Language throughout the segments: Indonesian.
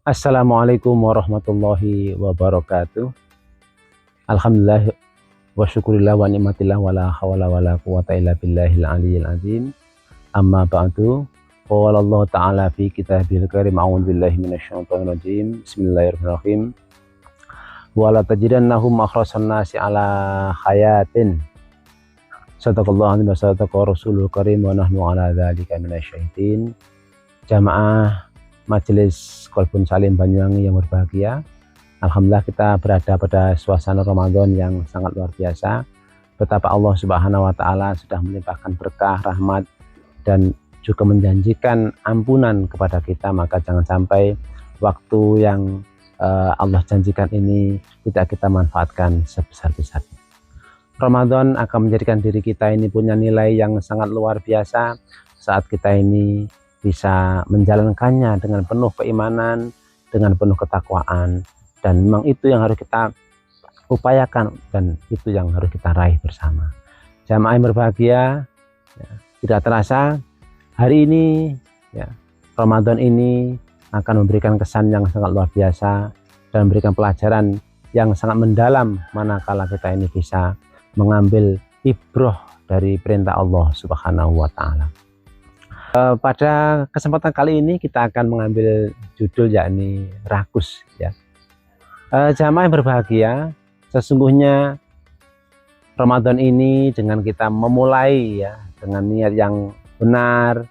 Assalamualaikum warahmatullahi wabarakatuh. Alhamdulillah wa syukurillah wa ni'matillah wa la hawla wa la quwata illa billahil aliyyil azim. Amma ba'du. Qala Allah ta'ala fi kitabil karim a'udzu billahi minasyaitonir rajim. Bismillahirrahmanirrahim. Wa la tajidannahum akhrasan nasi ala hayatin. Sadaqallahu azim wa sadaqa rasulul karim wa nahnu ala dzalika minasyaitin. Jamaah Majelis Qalbun Salim Banyuwangi yang berbahagia, alhamdulillah kita berada pada suasana Ramadan yang sangat luar biasa. Betapa Allah Subhanahu wa Ta'ala sudah melimpahkan berkah, rahmat, dan juga menjanjikan ampunan kepada kita. Maka jangan sampai waktu yang Allah janjikan ini tidak kita manfaatkan sebesar-besarnya. Ramadan akan menjadikan diri kita ini punya nilai yang sangat luar biasa saat kita ini bisa menjalankannya dengan penuh keimanan, dengan penuh ketakwaan, dan memang itu yang harus kita upayakan dan itu yang harus kita raih bersama. Jamaah yang berbahagia, ya, tidak terasa hari ini, ya, Ramadan ini akan memberikan kesan yang sangat luar biasa dan memberikan pelajaran yang sangat mendalam manakala kita ini bisa mengambil ibroh dari perintah Allah Subhanahu wa Ta'ala. Pada kesempatan kali ini kita akan mengambil judul yakni rakus, ya. Jamaah yang berbahagia, sesungguhnya Ramadan ini dengan kita memulai, ya, dengan niat yang benar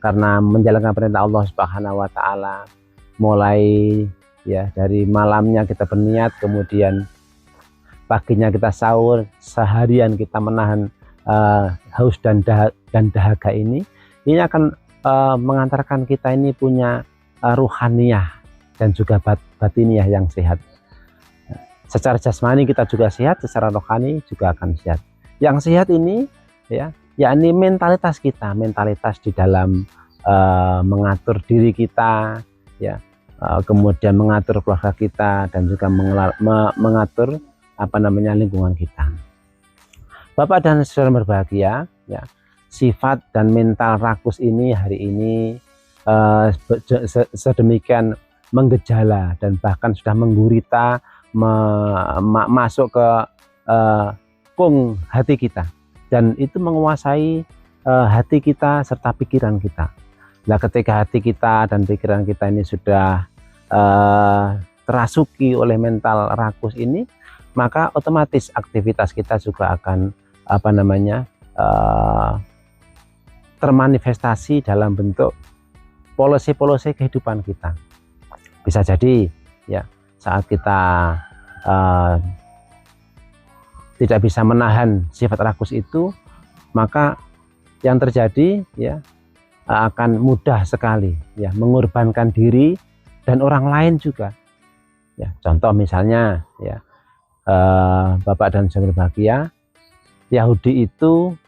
karena menjalankan perintah Allah Subhanahu wa Ta'ala, mulai, ya, dari malamnya kita berniat, kemudian paginya kita sahur, seharian kita menahan haus dan dahaga ini akan mengantarkan kita ini punya ruhaniyah dan juga batiniah yang sehat. Secara jasmani kita juga sehat, secara rohani juga akan sehat. Yang sehat ini, ya, yakni mentalitas kita, mentalitas di dalam mengatur diri kita, ya, kemudian mengatur keluarga kita dan juga mengatur lingkungan kita. Bapak dan saudara berbahagia, ya, sifat dan mental rakus ini hari ini sedemikian menggejala dan bahkan sudah menggurita masuk ke kung hati kita, dan itu menguasai hati kita serta pikiran kita. Nah, ketika hati kita dan pikiran kita ini sudah terasuki oleh mental rakus ini, maka otomatis aktivitas kita juga akan termanifestasi dalam bentuk polisi kehidupan kita. Bisa jadi, ya, saat kita tidak bisa menahan sifat rakus itu, maka yang terjadi, ya, akan mudah sekali, ya, mengorbankan diri dan orang lain juga, ya. Contoh misalnya, ya, Bapak dan saudara berbahagia, Yahudi itu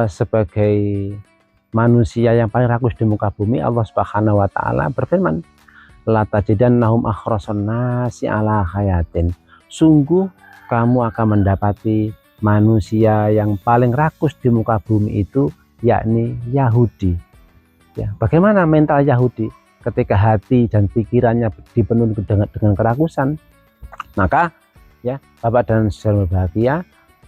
sebagai manusia yang paling rakus di muka bumi, Allah Subhanahu wa Ta'ala berfirman, la tajidannahum akhrasan nasi ala hayatin. Sungguh kamu akan mendapati manusia yang paling rakus di muka bumi itu yakni Yahudi. Ya, bagaimana mental Yahudi ketika hati dan pikirannya dipenuhi dengan kerakusan? Maka, ya, Bapak dan saudara berbahagia,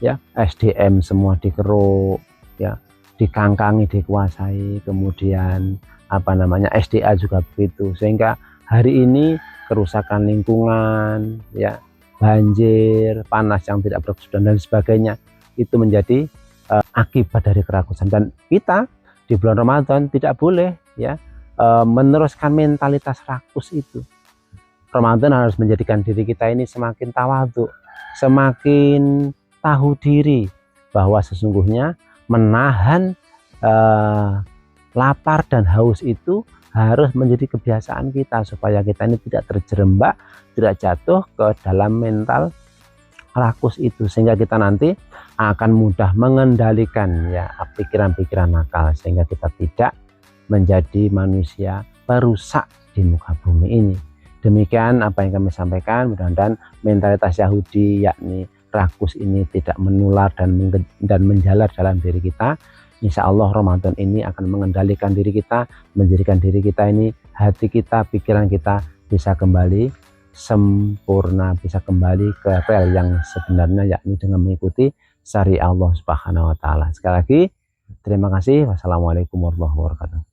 ya, SDM semua dikeruk, ya, dikangkangi, dikuasai, kemudian SDA juga begitu, sehingga hari ini kerusakan lingkungan, ya, banjir, panas yang tidak berkesudahan dan sebagainya itu menjadi akibat dari kerakusan. Dan kita di bulan Ramadan tidak boleh, ya, meneruskan mentalitas rakus itu. Ramadan harus menjadikan diri kita ini semakin tawadhu, semakin tahu diri bahwa sesungguhnya menahan lapar dan haus itu harus menjadi kebiasaan kita supaya kita ini tidak terjerembab, tidak jatuh ke dalam mental rakus itu, sehingga kita nanti akan mudah mengendalikan, ya, pikiran-pikiran nakal, sehingga kita tidak menjadi manusia perusak di muka bumi ini. Demikian apa yang kami sampaikan. Mudah-mudahan mentalitas Yahudi yakni rakus ini tidak menular dan menjalar dalam diri kita. Insya Allah Ramadan ini akan mengendalikan diri kita, menjadikan diri kita ini hati kita, pikiran kita bisa kembali sempurna, bisa kembali ke rel yang sebenarnya, yakni dengan mengikuti syariat Allah Subhanahu wa taala. Sekali lagi terima kasih. Wassalamualaikum warahmatullahi wabarakatuh.